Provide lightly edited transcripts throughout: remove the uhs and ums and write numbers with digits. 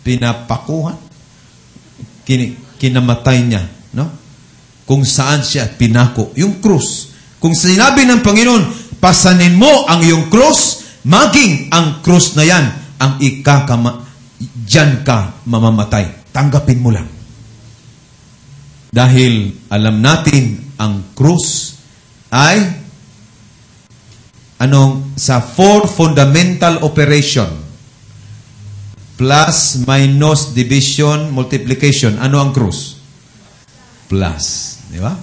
pinapakuhan, kinamatay niya, no? Kung saan siya pinako, yung krus. Kung sinabi ng Panginoon, pasanin mo ang iyong krus, maging ang krus na yan, ang diyan ka mamamatay. Tanggapin mo lang. Dahil alam natin, ang krus ay sa 4 fundamental operation, plus, minus, division, multiplication. Ano ang krus? Plus. Di ba?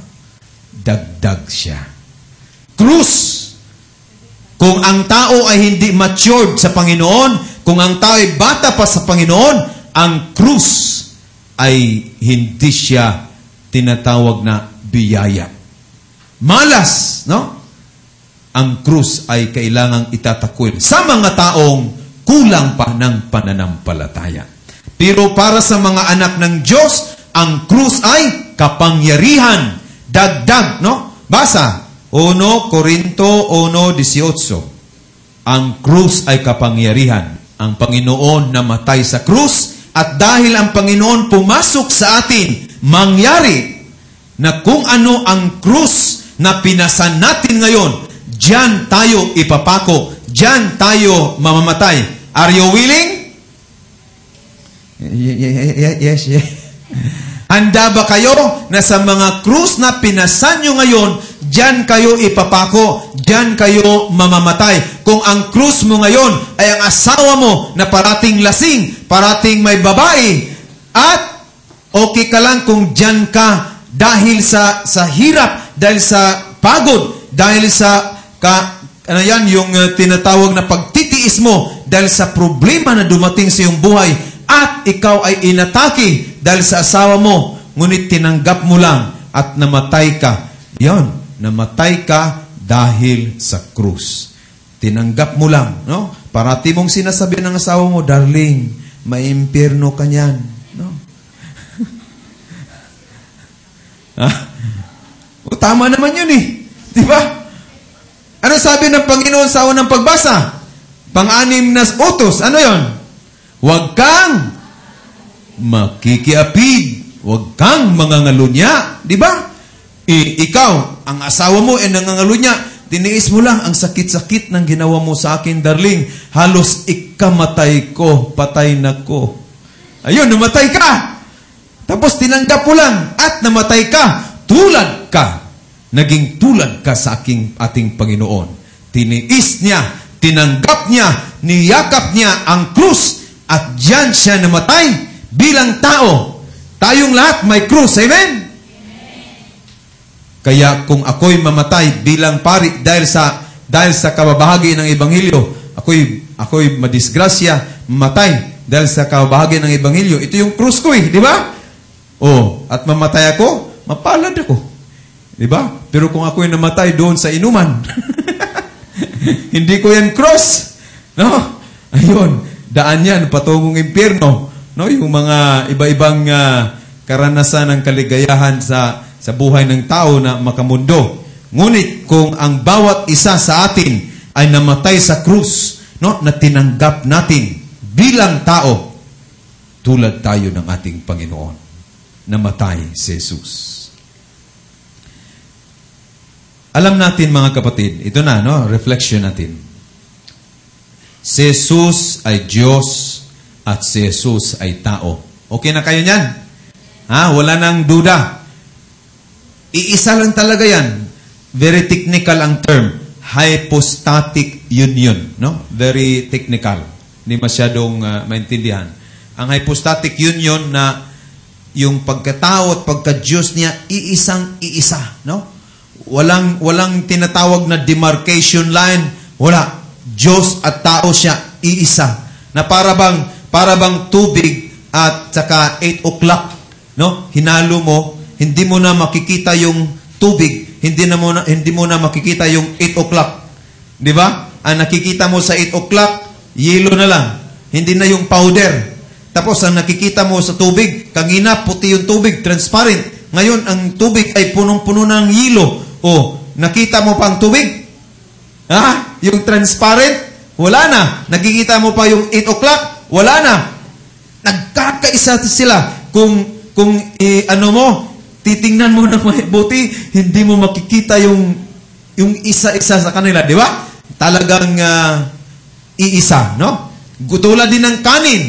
Dagdag siya. Krus. Kung ang tao ay hindi matured sa Panginoon, kung ang tao ay bata pa sa Panginoon, ang krus ay hindi siya tinatawag na biyaya. Malas, no? Ang krus ay kailangang itatakwil sa mga taong kulang pa ng pananampalataya. Pero para sa mga anak ng Diyos, ang krus ay kapangyarihan. Dagdag, no? Basa, 1 Corinto 1:18. Ang krus ay kapangyarihan. Ang Panginoon namatay sa krus, at dahil ang Panginoon pumasok sa atin, mangyari na kung ano ang krus na pinasan natin ngayon, diyan tayo ipapako, diyan tayo mamamatay. Are you willing? Yes. Handa ba kayo na sa mga krus na pinasan nyo ngayon, diyan kayo ipapako, diyan kayo mamamatay? Kung ang krus mo ngayon ay ang asawa mo na parating lasing, parating may babae, at okay ka lang kung diyan ka dahil sa hirap, dahil sa pagod, dahil sa yung tinatawag na pagtitiis mo dahil sa problema na dumating sa iyong buhay, at ikaw ay inatake dahil sa asawa mo, ngunit tinanggap mo lang at namatay ka. Yan, namatay ka dahil sa krus. Tinanggap mo lang, no? Parati mong sinasabi ng asawa mo, darling, may impyerno ka niyan, no? O, tama naman yun eh. Di ba? Ano sabi ng Panginoon sa unang pagbasa? Pang-anim na utos. Ano yon? Huwag kang makikiapid. Huwag kang mangangalunya. Di ba? Ikaw, ang asawa mo ay nangangalunya. Tiniis mo lang ang sakit-sakit ng ginawa mo sa akin, darling. Halos ikamatay ko. Patay na ko. Ayun, namatay ka. Tapos tinanggap mo lang at namatay ka. Tulad ka. Naging tulad ka sa ating Panginoon. Tiniis niya, tinanggap niya, niyakap niya ang krus, at diyan siya namatay bilang tao. Tayong lahat may krus. Amen? Kaya kung ako'y mamatay bilang pari dahil sa kababahagi ng Ebanghelyo, ako'y madisgrasya, mamatay dahil sa kababahagi ng Ebanghelyo. Ito yung krus ko di ba? At mamatay ako, mapalad ako. Diba? Pero kung ako'y namatay doon sa inuman, hindi ko yan cross. No? Ayun, daan yan, patungong impyerno. No? Yung mga iba-ibang karanasan ng kaligayahan sa buhay ng tao na makamundo. Ngunit kung ang bawat isa sa atin ay namatay sa krus, no? Na tinanggap natin bilang tao, tulad tayo ng ating Panginoon. Namatay si Jesus. Alam natin mga kapatid, ito na, no? Reflection natin. Si Jesus ay Diyos at si Jesus ay tao. Okay na kayo niyan? Wala nang duda. Iisa lang talaga yan. Very technical ang term. Hypostatic union. No? Very technical. Hindi masyadong maintindihan. Ang hypostatic union na yung pagkatao at pagka-Diyos niya, iisang-iisa. No? Walang tinatawag na demarcation line. Wala. Diyos at tao siya, iisa. Na para bang tubig at saka 8 o'clock, no? Hinalo mo, hindi mo na makikita yung tubig, hindi mo na makikita yung 8 o'clock. Di ba? Ang nakikita mo sa 8 o'clock, yelo na lang. Hindi na yung powder. Tapos ang nakikita mo sa tubig, kanina puti yung tubig, transparent. Ngayon, ang tubig ay punong-puno ng yelo. Nakita mo pa ang tubig? Yung transparent? Wala na. Nakikita mo pa yung 8 o'clock? Wala na. Nagkakaisa sila. Kung titingnan mo ng mabuti, hindi mo makikita yung isa-isa sa kanila, di ba? Talagang iisa, no? Tulad din ng kanin,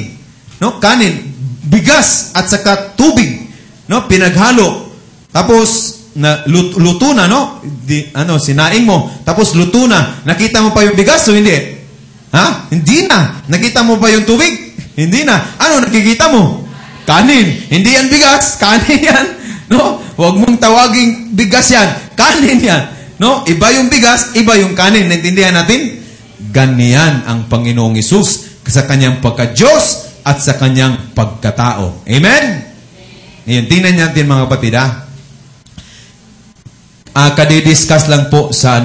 no? Kanin, bigas at saka tubig, no? Pinaghalo. Tapos luto na, no? Sinaing mo, tapos luto na. Nakita mo pa yung bigas o hindi? Ha? Hindi na. Nakita mo pa yung tubig? Hindi na. Ano nakikita mo? Kanin. Hindi yan bigas, kanin yan. No? Huwag mong tawaging bigas yan. Kanin yan. No? Iba yung bigas, iba yung kanin. Naintindihan natin? Ganyan ang Panginoong Hesus sa kanyang pagka-Diyos at sa kanyang pagkatao. Amen? Ngayon, tingnan natin mga kapatid, kadidiscuss lang po sa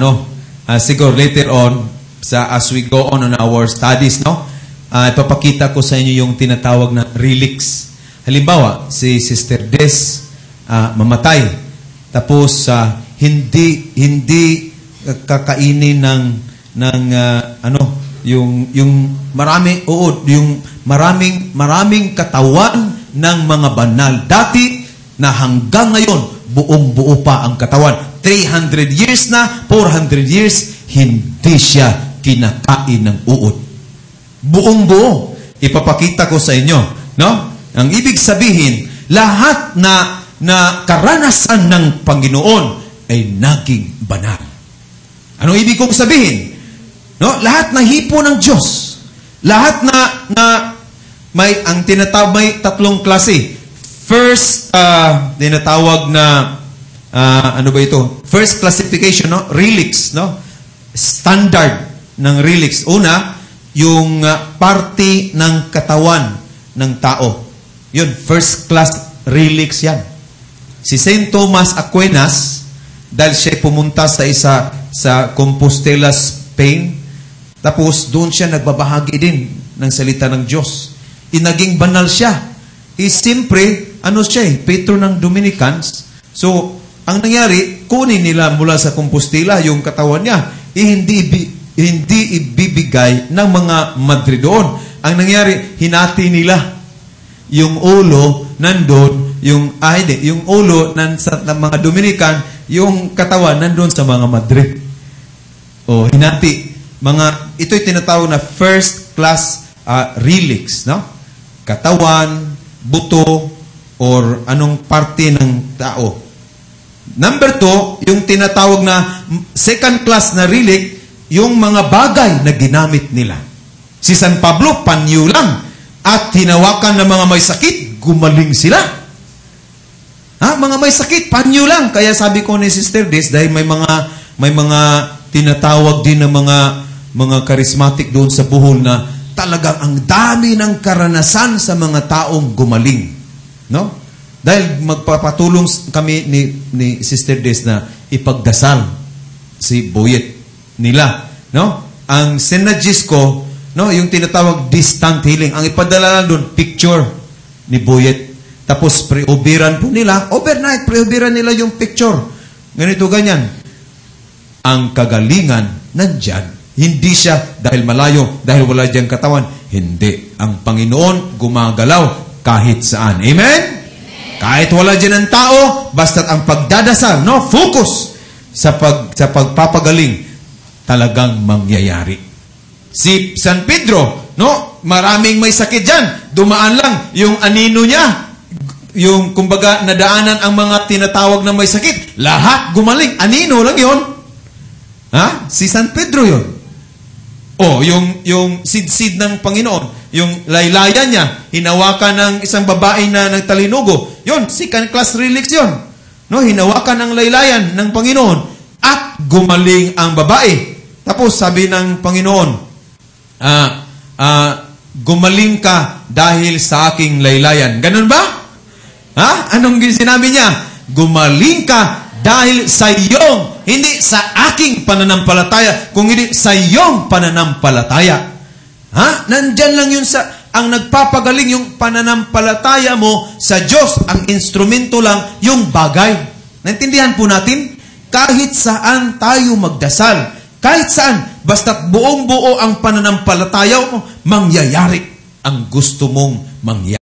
siguro later on, as we go on our studies, no? Ipapakita ko sa inyo yung tinatawag na relics. Halimbawa, si Sister Des mamatay. Tapos hindi kakainin yung maraming katawan ng mga banal. Dati na hanggang ngayon buong-buo pa ang katawan. 300 years na, 400 years, hindi siya kinakain ng uod. Buong-buo. Ipapakita ko sa inyo, no? Ang ibig sabihin, lahat na karanasan ng Panginoon ay naging banal. Ano ibig kong sabihin? No? Lahat na hipo ng Diyos. Lahat na may tatlong klase. First, tinatawag na first classification, no? Relics, no? Standard ng relics. Una, yung parte ng katawan ng tao. Yun, first class relics yan. Si St. Thomas Aquinas, dahil siya pumunta sa Compostela, Spain, tapos doon siya nagbabahagi din ng salita ng Diyos. Naging banal siya. Siyempre, patron ng Dominicans. So, ang nangyari, kunin nila mula sa Compostela yung katawan niya. Hindi ibibigay ng mga Madre doon. Ang nangyari, hinati nila. Yung ulo nandun, yung ulo ng mga Dominican, yung katawan nandun sa mga Madre. Hinati. Ito'y tinatawag na first class relics, no? Katawan, buto, or anong parte ng tao. Number 2, yung tinatawag na second class na relic, yung mga bagay na ginamit nila. Si San Pablo, panyo lang. At hinawakan ng mga may sakit, gumaling sila. Mga may sakit, panyo lang. Kaya sabi ko ni Sister Des, dahil may mga tinatawag din ng mga charismatic doon sa Bohol na talagang ang dami ng karanasan sa mga taong gumaling. No? Dahil magpapatulong kami ni Sister Des na ipagdasal si Boyet nila. No? Ang synergies ko, no, yung tinatawag distant healing, ang ipadala doon, picture ni Boyet. Tapos pre-ubiran po nila, overnight, pre-ubiran nila yung picture. Ganito, ganyan. Ang kagalingan, nandyan. Hindi siya dahil malayo, dahil wala diyang katawan. Hindi. Ang Panginoon gumagalaw kahit saan. Amen? Kahit wala dyan ang tao, basta't ang pagdadasal, no, focus sa pagpapagaling, talagang mangyayari. Si San Pedro, no, maraming may sakit dyan. Dumaan lang yung anino niya. Yung, kumbaga, nadaanan ang mga tinatawag na may sakit. Lahat gumaling. Anino lang yon. Si San Pedro yon. Yung sid-sid ng Panginoon. Yung laylayan niya, hinawakan ng isang babae na nagtalinugo. Yun, second class relics yun. No, hinawakan ng laylayan ng Panginoon at gumaling ang babae. Tapos sabi ng Panginoon, gumaling ka dahil sa aking laylayan. Ganun ba? Anong sinabi niya? Gumaling ka dahil sa iyong, hindi sa aking pananampalataya, kung hindi sa iyong pananampalataya. Nandyan lang yun ang nagpapagaling yung pananampalataya mo sa Diyos. Ang instrumento lang yung bagay. Naintindihan po natin? Kahit saan tayo magdasal, kahit saan, basta't buong-buo ang pananampalataya mo, mangyayari ang gusto mong mangyari.